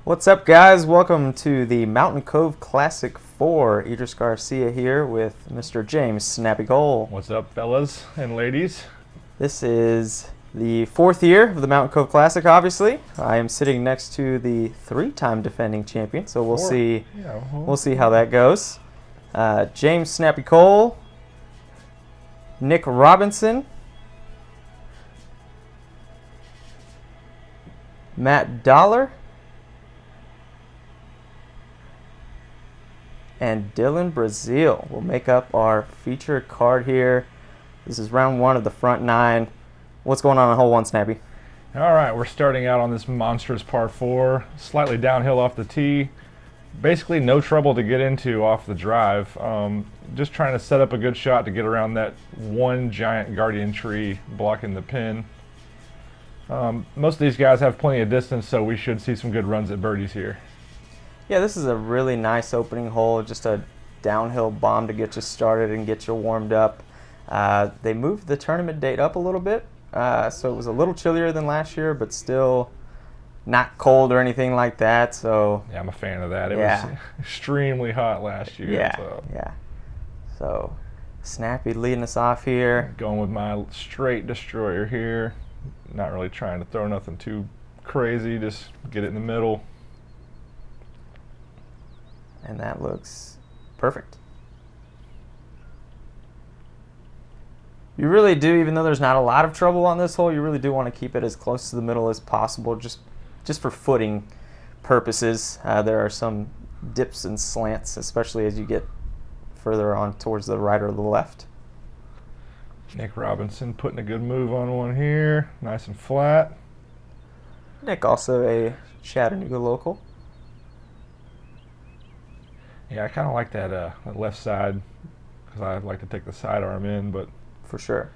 What's up, guys? Welcome to the Mountain Cove Classic 4. Idris Garcia here with Mr. James Snappy Cole. What's up, fellas and ladies? This is the 4th year of the Mountain Cove Classic, obviously. I am sitting next to the 3-time defending champion, so we'll see how that goes. James Snappy Cole, Nic Robinson, Matt Dollar, and Dylan Braseel will make up our feature card here. This is round 1 of the front 9. What's going on hole 1, Snappy? All right, we're starting out on this monstrous par 4, slightly downhill off the tee. Basically no trouble to get into off the drive. Just trying to set up a good shot to get around that one giant guardian tree blocking the pin. Most of these guys have plenty of distance, so we should see some good runs at birdies here. Yeah, this is a really nice opening hole, just a downhill bomb to get you started and get you warmed up. They moved the tournament date up a little bit, so it was a little chillier than last year, but still not cold or anything like that. So yeah, I'm a fan of that. It was extremely hot last year. Yeah. So Snappy leading us off here. Going with my straight destroyer here. Not really trying to throw nothing too crazy, just get it in the middle. And that looks perfect. You really do, even though there's not a lot of trouble on this hole, you really do want to keep it as close to the middle as possible, just for footing purposes. There are some dips and slants, especially as you get further on towards the right or the left. Nic Robinson putting a good move on one here, nice and flat. Nic also a Chattanooga local. Yeah, I kind of like that left side because I like to take the sidearm in, but for sure.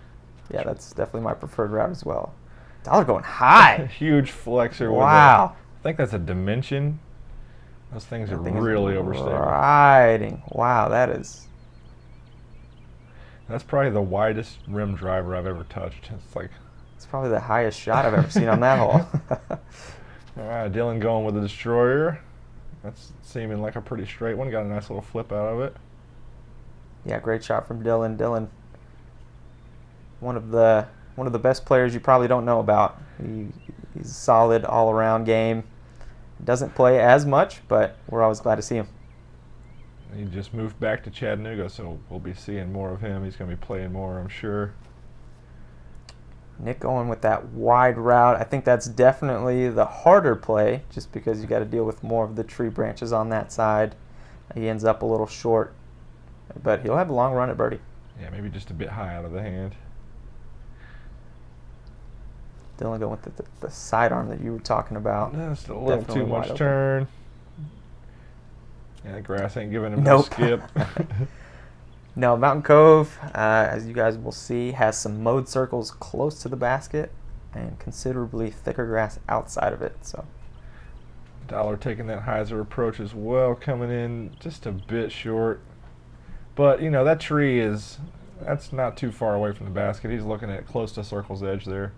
Yeah, that's definitely my preferred route as well. Dollar going high. Huge flexor. Wow. I think that's a dimension. Those things are really overstable. Riding. Wow, that's probably the widest rim driver I've ever touched. It's probably the highest shot I've ever seen on that hole. All right, Dylan going with the destroyer. That's seeming like a pretty straight one. Got a nice little flip out of it. Yeah, great shot from Dylan. Dylan, one of the best players you probably don't know about. He's a solid all-around game. Doesn't play as much, but we're always glad to see him. He just moved back to Chattanooga, so we'll be seeing more of him. He's going to be playing more, I'm sure. Nic going with that wide route. I think that's definitely the harder play, just because you got to deal with more of the tree branches on that side. He ends up a little short, but he'll have a long run at birdie. Yeah, maybe just a bit high out of the hand. Dylan going with the sidearm that you were talking about. Just a little too much turn. Yeah, the grass ain't giving him no skip. No, Mountain Cove, as you guys will see, has some mowed circles close to the basket and considerably thicker grass outside of it. So, Dollar taking that hyzer approach as well, coming in just a bit short. But, you know, that tree that's not too far away from the basket. He's looking at close to circle's edge there.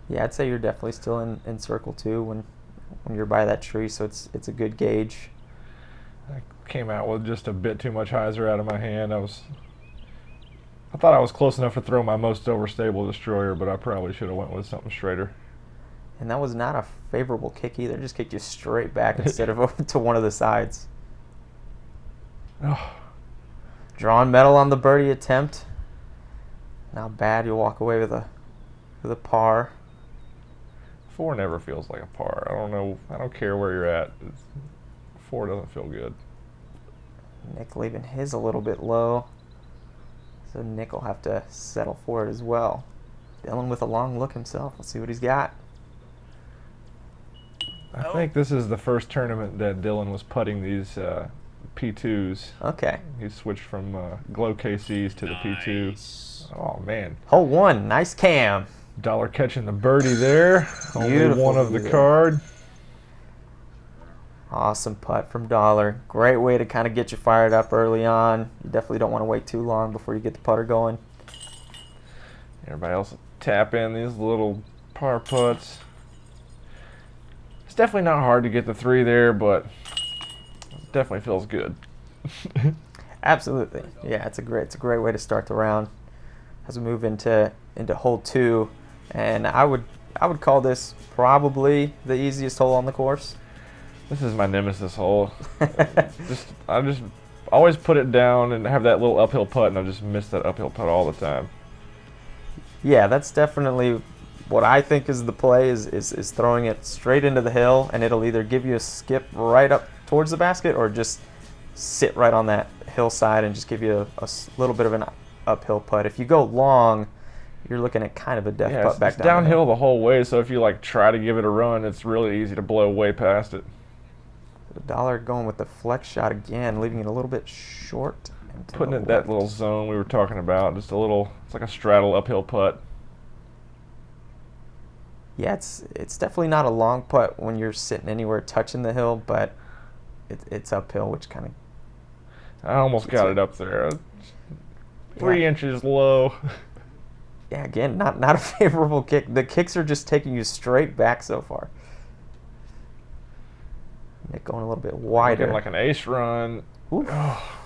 Yeah, I'd say you're definitely still in circle 2 when you're by that tree, so it's a good gauge. I came out with just a bit too much hyzer out of my hand. I thought I was close enough to throw my most overstable destroyer, but I probably should have went with something straighter. And that was not a favorable kick either. Just kicked you straight back instead of over to one of the sides. Oh. Drawn metal on the birdie attempt. Not bad. You'll walk away with a par. 4 never feels like a par. I don't know. I don't care where you're at. 4 doesn't feel good. Nic leaving his a little bit low, so Nic will have to settle for it as well. Dylan with a long look himself. Let's see what he's got. I think this is the first tournament that Dylan was putting these P2s. Okay. He switched from glow KCs to the P2. Oh, man. Hole 1, nice cam. Dollar catching the birdie there. Only one of the card. Awesome putt from Dollar. Great way to kind of get you fired up early on. You definitely don't want to wait too long before you get the putter going. Everybody else will tap in these little par putts. It's definitely not hard to get the 3 there, but it definitely feels good. Absolutely. Yeah, it's a great way to start the round as we move into hole 2, and I would call this probably the easiest hole on the course. This is my nemesis hole. I just always put it down and have that little uphill putt, and I just miss that uphill putt all the time. Yeah, that's definitely what I think is the play, is throwing it straight into the hill, and it'll either give you a skip right up towards the basket or just sit right on that hillside and just give you a little bit of an uphill putt. If you go long, you're looking at kind of a death putt back it's downhill the whole way, so if you like try to give it a run, it's really easy to blow way past it. Dollar going with the flex shot again, leaving it a little bit short. Putting it in that little zone we were talking about, just a little, it's like a straddle uphill putt. Yeah, it's definitely not a long putt when you're sitting anywhere touching the hill, but it's uphill, which kind of... I almost got it up there. 3 inches low. Yeah, again, not a favorable kick. The kicks are just taking you straight back so far. Nick going a little bit wider. Looking like an ace run. Oh,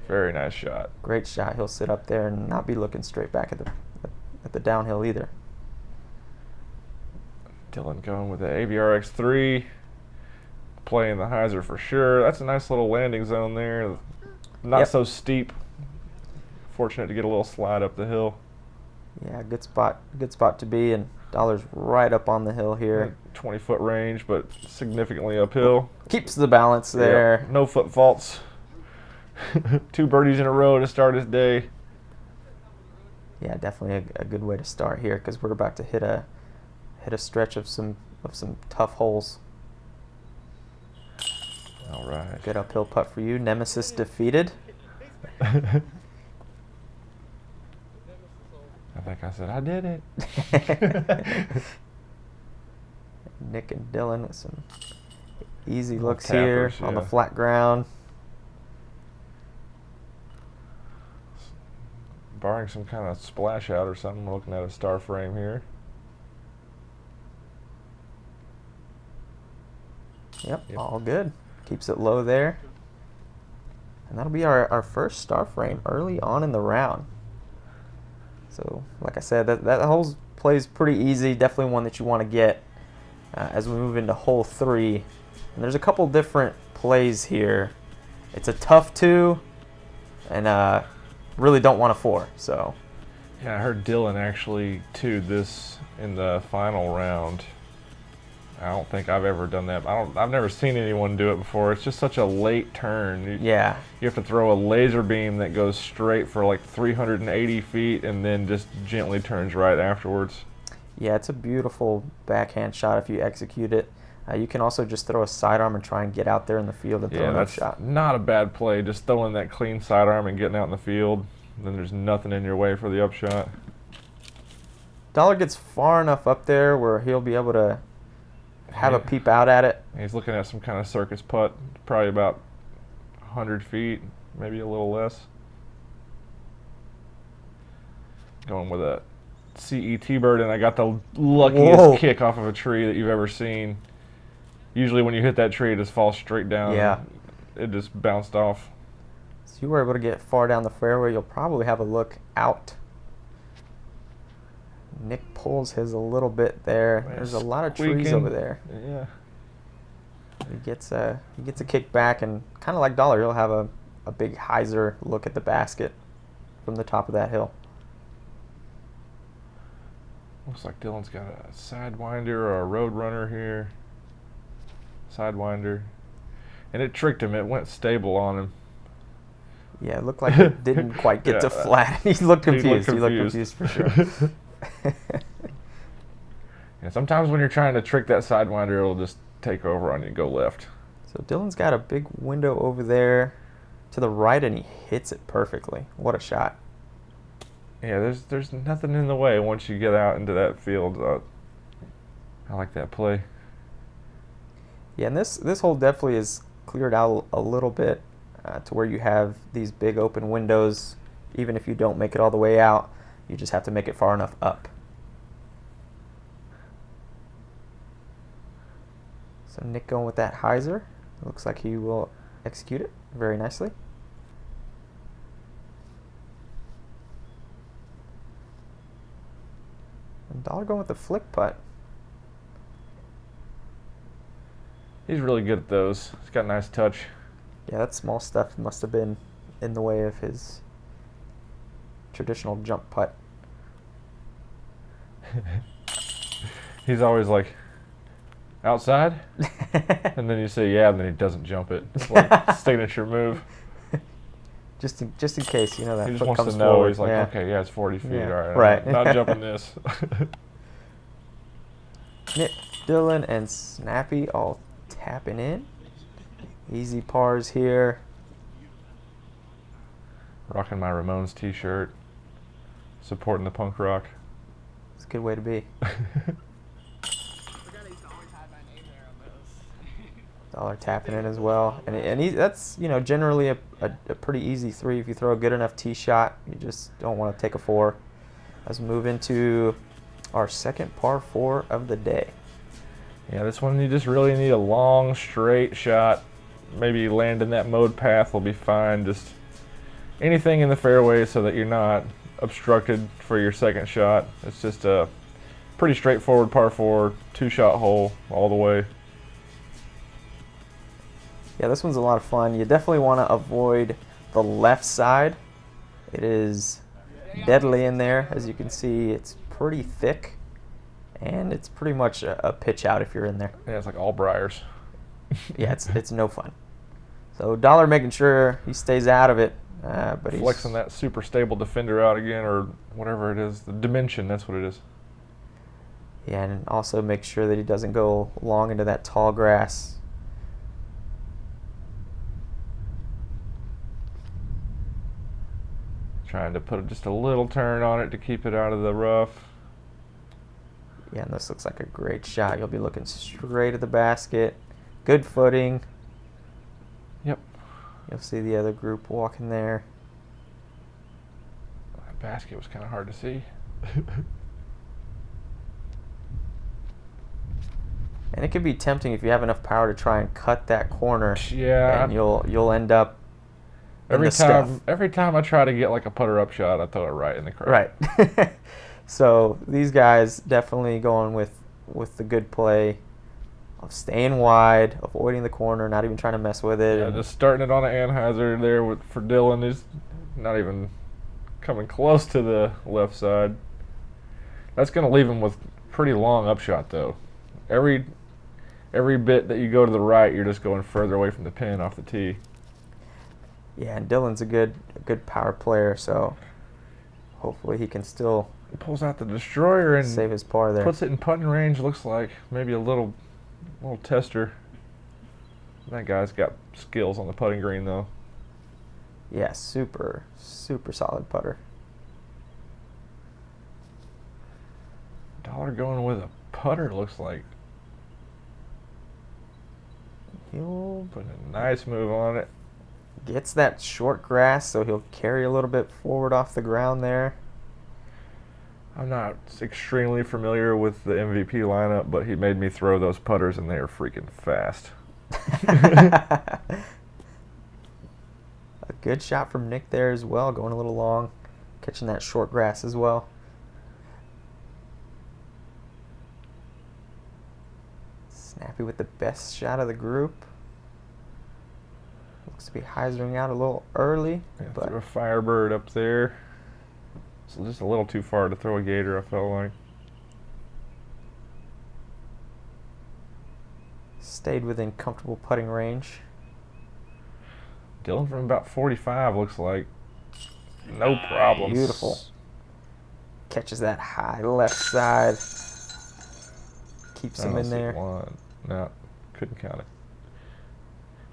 very nice shot. Great shot. He'll sit up there and not be looking straight back at the downhill either. Dylan going with the AVRX3. Playing the hyzer for sure. That's a nice little landing zone there. Not so steep. Fortunate to get a little slide up the hill. Yeah, good spot to be, and Dollar's right up on the hill here. 20-foot range, but significantly uphill. Keeps the balance there. Yeah, no foot faults. 2 birdies in a row to start his day. Yeah, definitely a good way to start here, because we're about to hit a stretch of some tough holes. All right. Good uphill putt for you. Nemesis defeated. I think I said I did it. Nick and Dylan with some easy looks tappers, here on the flat ground. Barring some kind of splash out or something, we're looking at a star frame here. Yep, all good. Keeps it low there. And that'll be our first star frame early on in the round. So, like I said, that whole play is pretty easy. Definitely one that you want to get as we move into hole 3. And there's a couple different plays here. It's a tough 2, and really don't want a 4. So, yeah, I heard Dylan actually 2'd this in the final round. I don't think I've ever done that. I've never seen anyone do it before. It's just such a late turn. You have to throw a laser beam that goes straight for like 380 feet and then just gently turns right afterwards. Yeah, it's a beautiful backhand shot if you execute it. You can also just throw a sidearm and try and get out there in the field and throw that shot. Not a bad play. Just throwing that clean sidearm and getting out in the field. Then there's nothing in your way for the upshot. Dollar gets far enough up there where he'll be able to have a peep out at it. He's looking at some kind of circus putt, probably about 100 feet, maybe a little less. Going with a CET bird, and I got the luckiest kick off of a tree that you've ever seen. Usually when you hit that tree, it just falls straight down. Yeah. It just bounced off. So you were able to get far down the fairway. You'll probably have a look out. Nick pulls his a little bit there. There's a lot of trees over there. Yeah. He gets a kick back, and kind of like Dollar, he'll have a big hyzer look at the basket from the top of that hill. Looks like Dylan's got a sidewinder or a road runner here. Sidewinder. And it tricked him. It went stable on him. Yeah, it looked like it didn't quite get to flat. He looked confused. He looked confused for sure. And sometimes when you're trying to trick that sidewinder, it'll just take over on you and go left. So Dylan's got a big window over there to the right, and he hits it perfectly. What a shot. Yeah, there's nothing in the way once you get out into that field. I like that play. Yeah, and this hole definitely is cleared out a little bit to where you have these big open windows, even if you don't make it all the way out. You just have to make it far enough up. So Nic going with that hyzer. Looks like he will execute it very nicely. And Dollar going with the flick putt. He's really good at those. He's got a nice touch. Yeah, that small stuff must have been in the way of his traditional jump putt. He's always like, outside? And then you say, yeah, and then he doesn't jump it. It's like signature move. Just in case, you know, that He just foot wants comes to know. forward. He's like, Yeah. okay, yeah, it's 40 feet. Yeah. All right, Right. I'm not jumping this. Nic, Dylan, and Snappy all tapping in. Easy pars here. Rocking my Ramones t-shirt. Supporting the punk rock. It's a good way to be. Dollar tapping in as well, and that's, you know, generally a pretty easy 3 if you throw a good enough tee shot. You just don't want to take a 4. Let's move into our second par 4 of the day. Yeah, this one you just really need a long, straight shot. Maybe landing that mode path will be fine. Just anything in the fairway so that you're not obstructed for your second shot. It's just a pretty straightforward par 4, 2-shot hole all the way. Yeah, this one's a lot of fun. You definitely want to avoid the left side. It is deadly in there. As you can see, it's pretty thick, and it's pretty much a pitch out if you're in there. Yeah, it's like all briars. Yeah, it's no fun. So Dollar making sure he stays out of it, but he's Flexing that super stable defender out again, or whatever it is. The dimension, that's what it is. Yeah, and also make sure that he doesn't go long into that tall grass. Trying to put just a little turn on it to keep it out of the rough. Yeah, and this looks like a great shot. You'll be looking straight at the basket. Good footing. Yep. You'll see the other group walking there. That basket was kind of hard to see. And it can be tempting if you have enough power to try and cut that corner. Yeah. And you'll end up in Every the scuff. time I try to get like a putter up shot, I throw it right in the crowd. Right. So these guys definitely going with the good play of staying wide, avoiding the corner, not even trying to mess with it. Yeah, and just starting it on an Anheuser there for Dylan. He's not even coming close to the left side. That's going to leave him with pretty long upshot though. Every bit that you go to the right, you're just going further away from the pin off the tee. Yeah, and Dylan's a good power player, so hopefully he can still He pulls out the destroyer and save his par there. puts it in putting range. Looks like maybe a little tester. That guy's got skills on the putting green though. Yeah, super solid putter. Dollar going with a putter, looks like. He'll Putting a nice move on it. gets that short grass, so he'll carry a little bit forward off the ground there. I'm not extremely familiar with the MVP lineup, but he made me throw those putters and they are freaking fast. A good shot from Nic there as well, going a little long, catching that short grass as well. Snappy with the best shot of the group. Looks to be hyzering out a little early, Yeah, but threw a Firebird up there. So just a little too far to throw a Gator, I felt like. stayed within comfortable putting range. Dylan from about 45 looks like no problems. Beautiful. Catches that high left side. Keeps him in there. One. No, couldn't count it.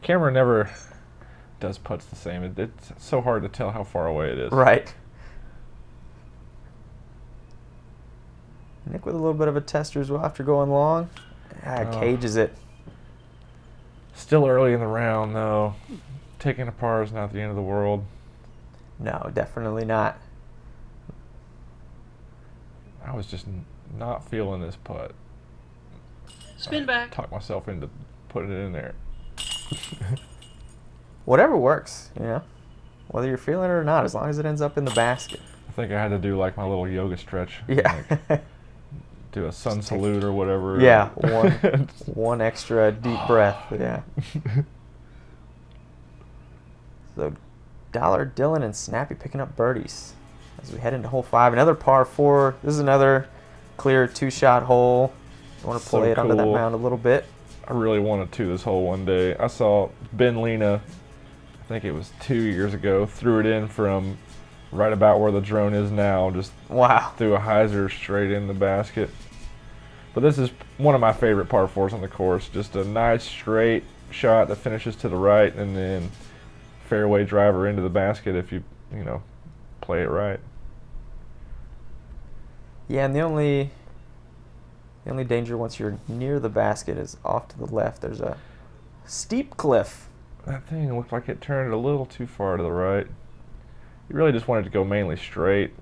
Camera never does putts the same. It's so hard to tell how far away it is. Right. Nic with a little bit of a tester as well after going long. Cages it. Still early in the round, though. Taking a par is not the end of the world. No, definitely not. I was just not feeling this putt. Spin back. Talked myself into putting it in there. Whatever works, you know. Whether you're feeling it or not, as long as it ends up in the basket. I think I had to do like my little yoga stretch. Yeah. Like, do a sun salute or whatever. Yeah, one extra deep breath. Yeah. So, Dollar, Dylan, and Snappy picking up birdies as we head into hole 5. Another par 4. This is another clear 2-shot hole. You want to play it under that mound a little bit. I really wanted to this hole one day. I saw Ben Lena, I think it was 2 years ago, threw it in from right about where the drone is now. Just threw a hyzer straight in the basket. But this is one of my favorite par 4s on the course. Just a nice straight shot that finishes to the right, and then fairway driver into the basket if you play it right. Yeah, and the only danger once you're near the basket is off to the left. There's a steep cliff. That thing looked like it turned a little too far to the right. You really just wanted to go mainly straight.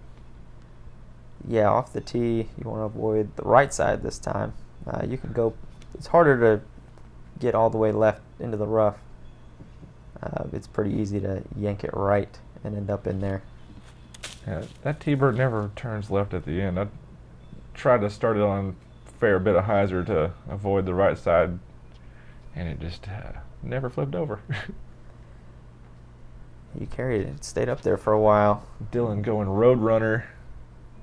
Yeah, off the tee, you want to avoid the right side this time. You can go. It's harder to get all the way left into the rough. It's pretty easy to yank it right and end up in there. Yeah, that T-bird never turns left at the end. I tried to start it on a fair bit of hyzer to avoid the right side, and it just never flipped over. You carried it. It stayed up there for a while. Dylan going road runner.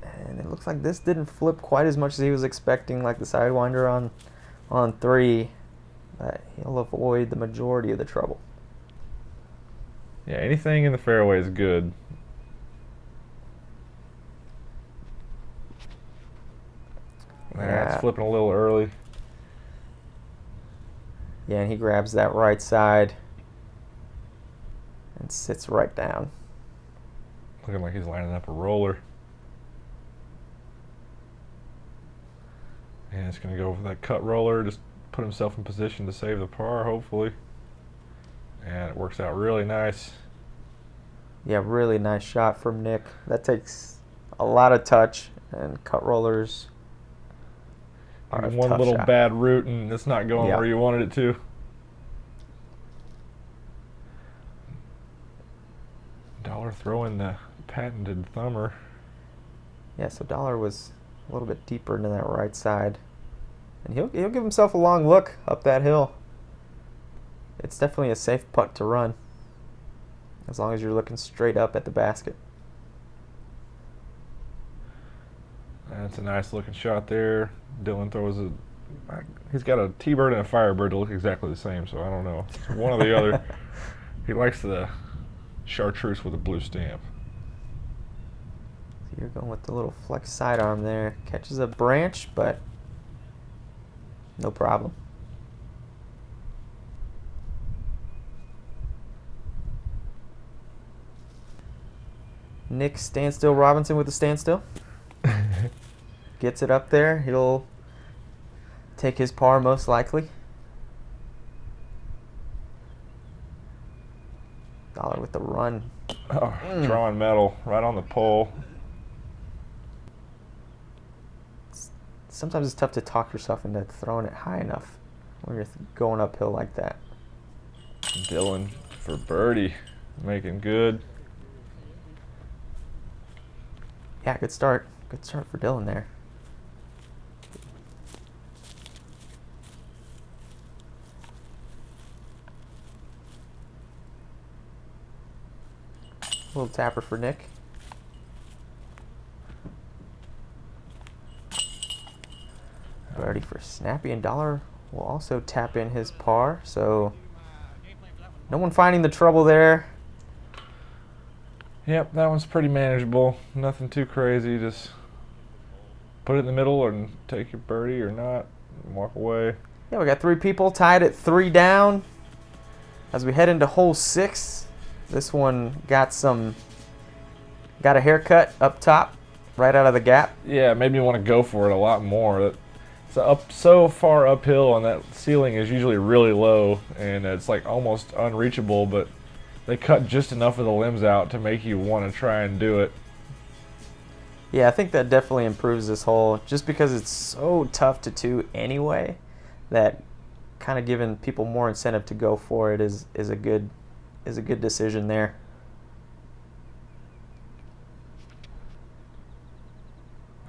And it looks like this didn't flip quite as much as he was expecting, like the Sidewinder on 3. But he'll avoid the majority of the trouble. Yeah, anything in the fairway is good. It's flipping a little early. Yeah, and he grabs that right side and sits right down. Looking like he's lining up a roller. And it's going to go for that cut roller, just put himself in position to save the par, hopefully. And it works out really nice. Yeah, really nice shot from Nic. That takes a lot of touch, and cut rollers are a one tough little shot. bad route, and it's not going where you wanted it to. Dollar throwing the patented thumber. Yeah, so Dollar was a little bit deeper into that right side. And he'll give himself a long look up that hill. It's definitely a safe putt to run, as long as you're looking straight up at the basket. That's a nice looking shot there. Dylan throws he's got a T-bird and a Firebird that look exactly the same, so I don't know. It's one or the other. He likes the chartreuse with a blue stamp. So you're going with the little flex sidearm there. Catches a branch, but no problem. Nic standstill Robinson with the standstill. Gets it up there. He'll take his par most likely. Dollar with the run. Oh, drawing metal right on the pole. Sometimes it's tough to talk yourself into throwing it high enough when you're going uphill like that. Dylan for birdie, making good. Yeah, good start. Good start for Dylan there. Little tapper for Nic. Birdie for Snappy, and Dollar will also tap in his par, so no one finding the trouble there. Yep, that one's pretty manageable. Nothing too crazy. Just put it in the middle and take your birdie or not and walk away. Yeah, we got 3 people tied at 3 down. As we head into hole 6, this one got a haircut up top, right out of the gap. Yeah, it made me want to go for it a lot more. It's up so far uphill, and that ceiling is usually really low, and it's like almost unreachable, but they cut just enough of the limbs out to make you want to try and do it. Yeah, I think that definitely improves this hole, just because it's so tough to two anyway, that kind of giving people more incentive to go for it is a good decision there.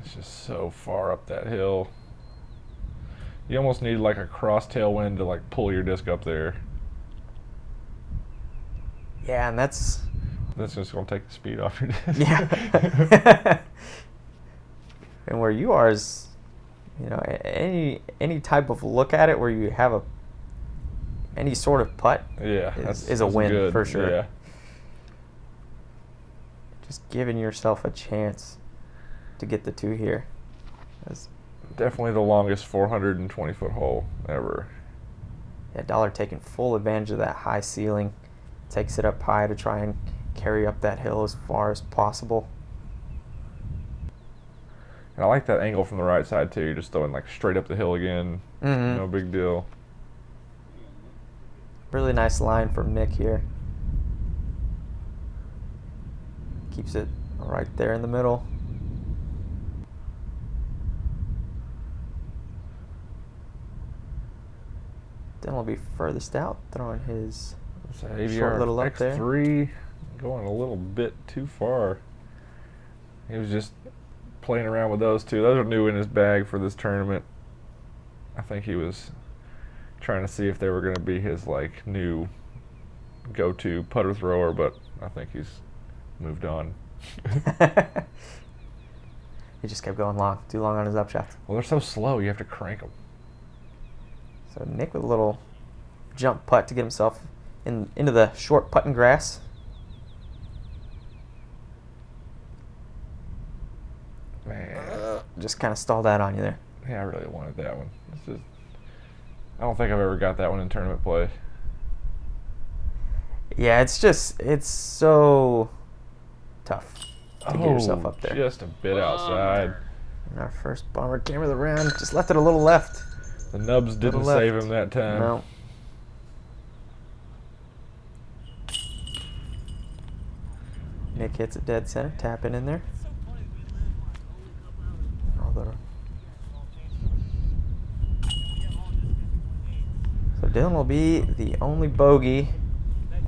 It's just so far up that hill. You almost need like a cross tailwind to like pull your disc up there. Yeah, and that's just gonna take the speed off your disc. yeah. And where you are is, any type of look at it where you have any sort of putt Yeah, is a win good. for sure. Yeah. Just giving yourself a chance to get the two here. That's Definitely the longest 420-foot hole ever. Yeah, Dollar taking full advantage of that high ceiling. Takes it up high to try and carry up that hill as far as possible. And I like that angle from the right side too. You're just throwing like straight up the hill again. Mm-hmm. No big deal. Really nice line from Nic here. Keeps it right there in the middle. Then will be furthest out, throwing his short little up there. X3 going a little bit too far. He was just playing around with those two. Those are new in his bag for this tournament. I think he was trying to see if they were going to be his like new go-to putter thrower, but I think he's moved on. He just kept going too long on his up shots. Well, they're so slow, you have to crank them. So Nic with a little jump putt to get himself into the short putting grass. Man. Just kind of stalled that on you there. Yeah, I really wanted that one. I don't think I've ever got that one in tournament play. Yeah, it's so tough to get yourself up there. Just a bit outside. And our first bomber came to the round, just left it a little left. The nubs didn't save him that time. No. Nic hits it dead center, tapping in there. So Dylan will be the only bogey,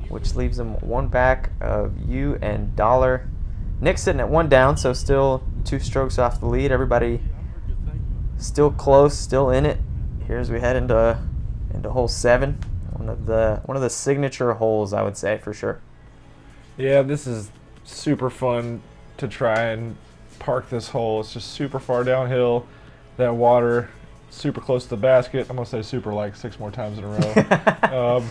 which leaves him one back of you and Dollar. Nic's sitting at one down, so still 2 strokes off the lead. Everybody still close, still in it. Here as we head into hole 7, one of the signature holes, I would say, for sure. Yeah, this is super fun to try and park this hole. It's just super far downhill. That water, super close to the basket. I'm gonna say super like 6 more times in a row.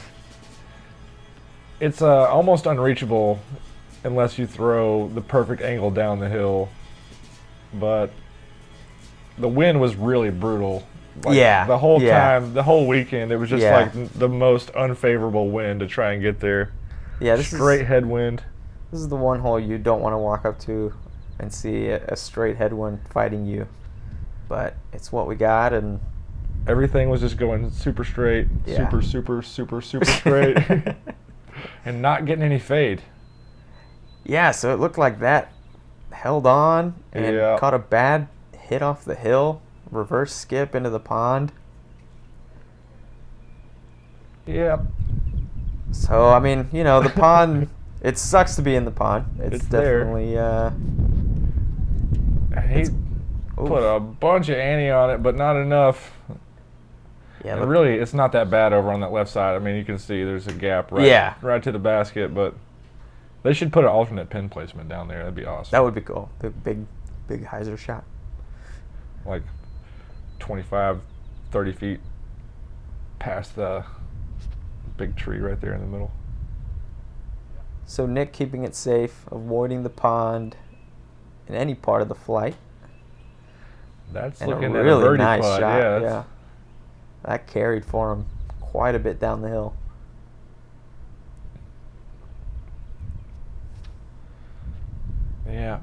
It's almost unreachable unless you throw the perfect angle down the hill. But the wind was really brutal. Like, yeah. The whole time, the whole weekend, it was just like the most unfavorable wind to try and get there. Yeah, straight headwind. This is the one hole you don't want to walk up to and see a straight headwind fighting you. But it's what we got, and everything was just going super straight, super straight, and not getting any fade. Yeah, so it looked like that held on and caught a bad hit off the hill, reverse skip into the pond. Yeah. So, I mean, the pond, it sucks to be in the pond. It's definitely... He put a bunch of ante on it, but not enough. Yeah, and really, it's not that bad over on that left side. I mean, you can see there's a gap right to the basket, but they should put an alternate pin placement down there. That'd be awesome. That would be cool. Big hyzer shot. Like 25, 30 feet past the big tree right there in the middle. So Nic keeping it safe, avoiding the pond in any part of the flight. That's and looking a really at a birdie nice putt. shot. Yeah. That carried for him quite a bit down the hill. Yeah,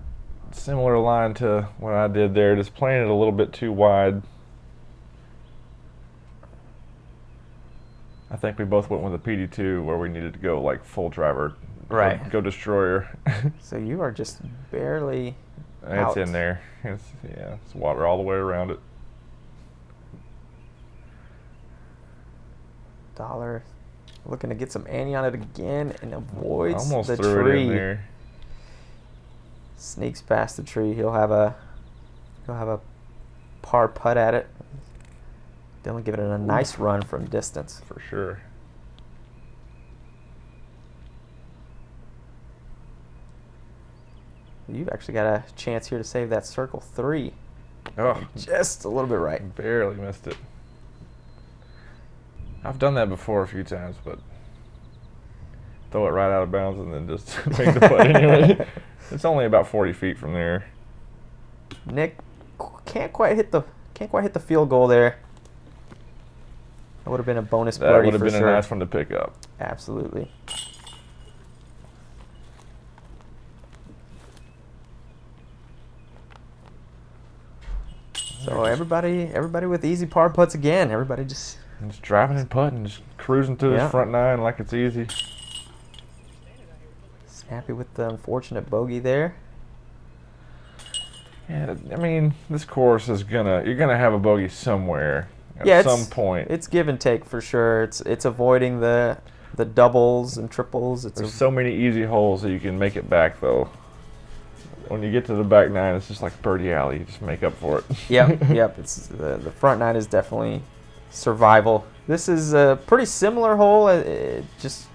similar line to what I did there, just playing it a little bit too wide. I think we both went with a PD2 where we needed to go like full driver, right? Go destroyer. So you are just barely It's in there. It's water all the way around it. Dollar looking to get some ante on it again and avoids Almost the threw tree. it in there. Sneaks past the tree. He'll have a par putt at it. Dylan giving it a nice run from distance. For sure. You've actually got a chance here to save that circle 3. Oh, Just a little bit right. barely missed it. I've done that before a few times, but throw it right out of bounds and then just make the putt anyway. It's only about 40 feet from there. Nic can't quite hit the field goal there. That would have been a bonus That birdie would have for been sure. a nice one to pick up. Absolutely. So everybody with easy par putts again. Everybody just driving and putting, just cruising through this front 9 like it's easy. Snappy with the unfortunate bogey there. Yeah, I mean, this course is you're gonna have a bogey somewhere at some point. It's give and take for sure. It's avoiding the doubles and triples. There's so many easy holes that you can make it back though. When you get to the back 9, it's just like birdie alley. You just make up for it. Yep. It's the front 9 is definitely survival. This is a pretty similar hole. It just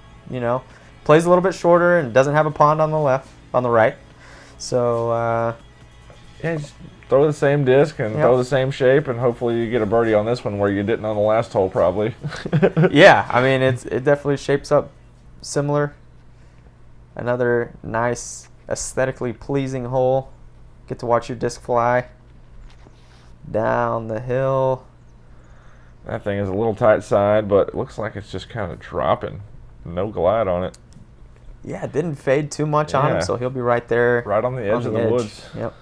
plays a little bit shorter and doesn't have a pond on the right. So just throw the same disc and throw the same shape, and hopefully you get a birdie on this one where you didn't on the last hole probably. yeah, I mean it definitely shapes up similar. Another nice, aesthetically pleasing hole. Get to watch your disc fly down the hill. That thing is a little tight side, but it looks like it's just kind of dropping. No glide on it. Yeah, it didn't fade too much on him, so he'll be right there. Right on the edge of the woods. Yep.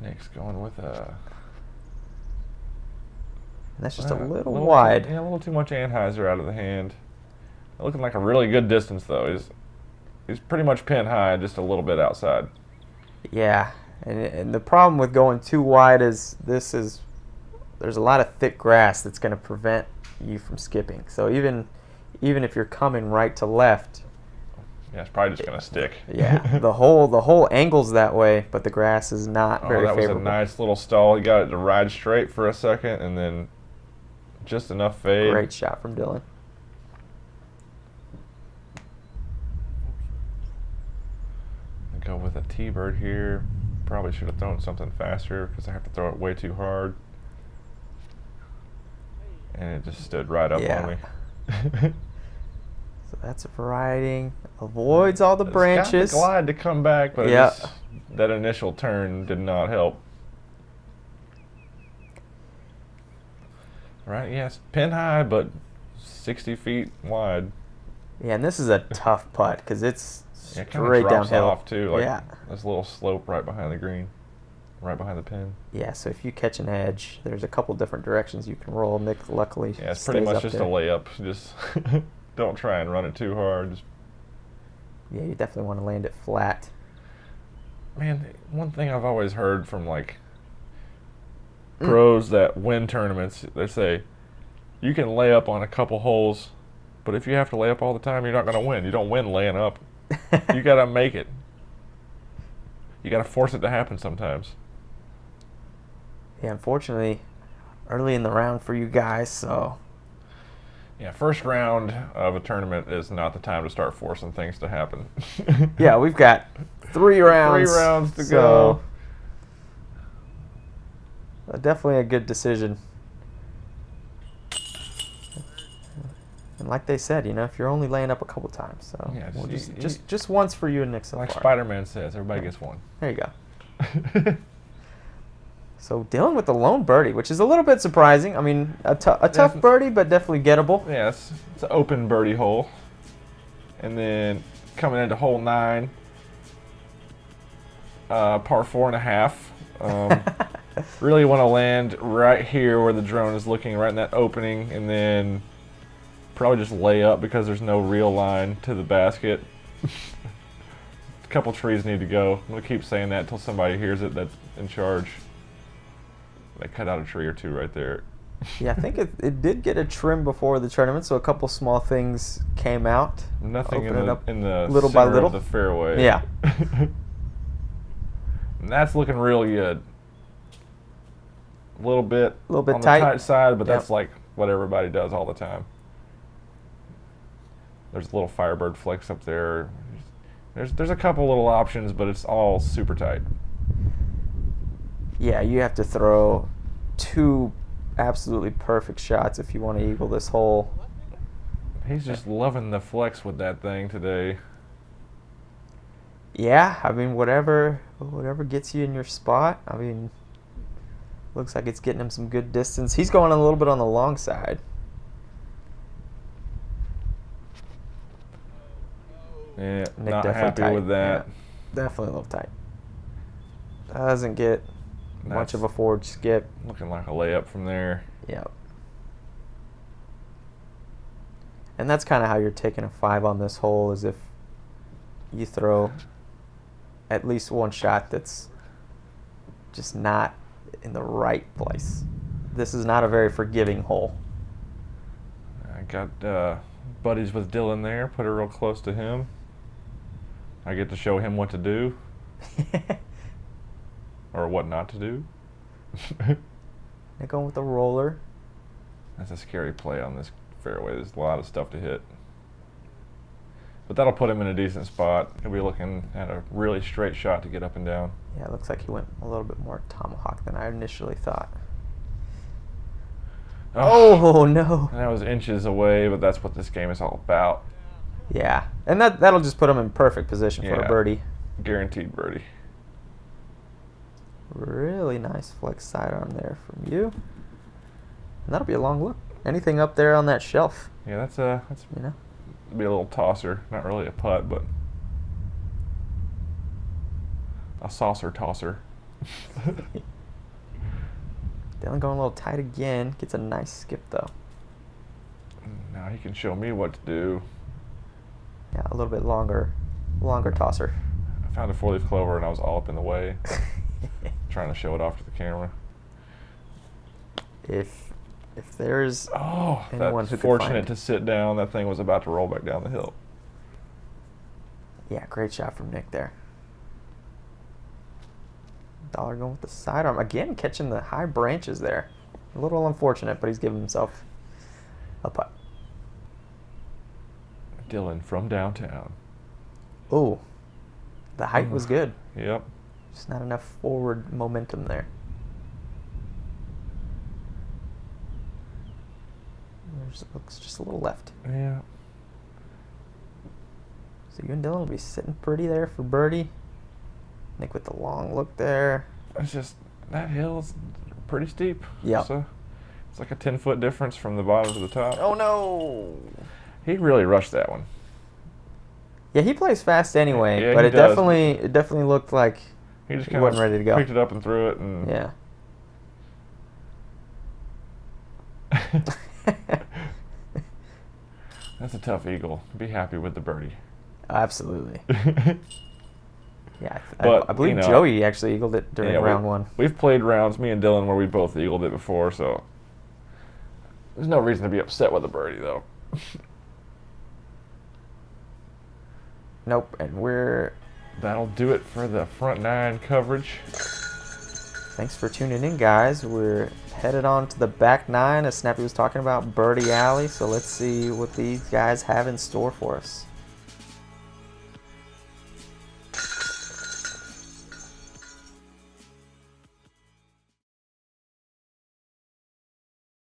Nic's going with a... That's just a little wide. A little too much Anheuser out of the hand. Looking like a really good distance, though. He's pretty much pin high, just a little bit outside. Yeah, and the problem with going too wide is there's a lot of thick grass that's going to prevent you from skipping. So even if you're coming right to left, it's probably just going to stick. Yeah, the whole angle's that way, but the grass is not very favorable. That was a nice little stall. He got it to ride straight for a second, and then just enough fade. Great shot from Dylan. Go with a T-bird here. Probably should have thrown something faster because I have to throw it way too hard. And it just stood right up on me. So that's a riding. Avoids all the branches. It's got the glide to come back, but that initial turn did not help. Right, yes, pin high, but 60 feet wide. Yeah, and this is a tough putt because it's straight downhill. Off too, like this little slope right behind the green, right behind the pin. Yeah, so if you catch an edge, there's a couple different directions you can roll. Nic, luckily, it's pretty much just a layup. Just don't try and run it too hard. Yeah, you definitely want to land it flat. Man, one thing I've always heard from like pros that win tournaments, they say you can lay up on a couple holes, but if you have to lay up all the time, you're not going to win. You don't win laying up. You got to make it. You got to force it to happen sometimes. Yeah, unfortunately, early in the round for you guys, so. Yeah, first round of a tournament is not the time to start forcing things to happen. Yeah, we've got 3 rounds. 3 rounds to go. Definitely a good decision. And like they said, if you're only laying up a couple times, so just once for you and Nic so like far. Spider-Man says, everybody gets one. There you go. So Dylan with the lone birdie, which is a little bit surprising. I mean, a tough birdie, but definitely gettable. Yeah, it's an open birdie hole. And then coming into hole 9, par 4.5. Really want to land right here where the drone is looking, right in that opening, and then Probably just lay up because there's no real line to the basket. A couple trees need to go. I'm going to keep saying that until somebody hears it that's in charge. They cut out a tree or two right there. Yeah, I think it did get a trim before the tournament, so a couple small things came out. Nothing Open it up in the little center by little. of the fairway. Yeah. And that's looking real good. A little bit tight. the tight side, but Yep. that's like what everybody does all the time. There's a little Firebird flex up there. There's a couple little options, but it's all super tight. Yeah, you have to throw 2 absolutely perfect shots if you want to eagle this hole. He's just loving the flex with that thing today. Yeah, I mean, whatever gets you in your spot. I mean, looks like it's getting him some good distance. He's going a little bit on the long side. Yeah, Nic not definitely happy tight. with that. Yeah, definitely a little tight. Doesn't get much That's of a forward skip. looking like a layup from there. Yep. And that's kind of how you're taking a 5 on this hole, is if you throw at least one shot that's just not in the right place. This is not a very forgiving hole. I got buddies with Dylan there. Put it real close to him. I get to show him what to do or what not to do. They're going with the roller. That's a scary play on this fairway. There's a lot of stuff to hit. But that'll put him in a decent spot. He'll be looking at a really straight shot to get up and down. Yeah, it looks like he went a little bit more tomahawk than I initially thought. Oh, no. That was inches away, but that's what this game is all about. Yeah, and that'll just put him in perfect position for a birdie. Guaranteed birdie. Really nice flex sidearm there from you. And that'll be a long look. Anything up there on that shelf, Yeah, that's you know? be a little tosser. Not really a putt, but a saucer tosser. Dylan going a little tight again. Gets a nice skip though. Now he can show me what to do. Yeah, a little bit longer tosser. I found a 4-leaf clover and I was all up in the way, trying to show it off to the camera. If there's Oh, anyone that's who could fortunate find to sit down. That thing was about to roll back down the hill. Yeah, great shot from Nic there. Dollar going with the sidearm. Again, catching the high branches there. A little unfortunate, but he's giving himself a putt. Dylan from downtown. Oh, the height was good. Yep. Just not enough forward momentum there. Looks just a little left. Yeah. So you and Dylan will be sitting pretty there for birdie. Nic with the long look there. It's just, that hill's pretty steep. Yep. So it's like a 10-foot difference from the bottom to the top. Oh no! He really rushed that one. Yeah, he plays fast anyway, Yeah, but he it does. definitely looked like He just he kind wasn't of ready to go. picked it up and threw it. And Yeah. That's a tough eagle. Be happy with the birdie. Absolutely. Yeah, But, I believe you know, Joey actually eagled it during Yeah, round one. We've played rounds, me and Dylan, where we both eagled it before, so there's no reason to be upset with a birdie, though. Nope, and That'll do it for the front nine coverage. thanks for tuning in, guys. We're headed on to the back nine, as Snappy was talking about, Birdie Alley. So let's see what these guys have in store for us.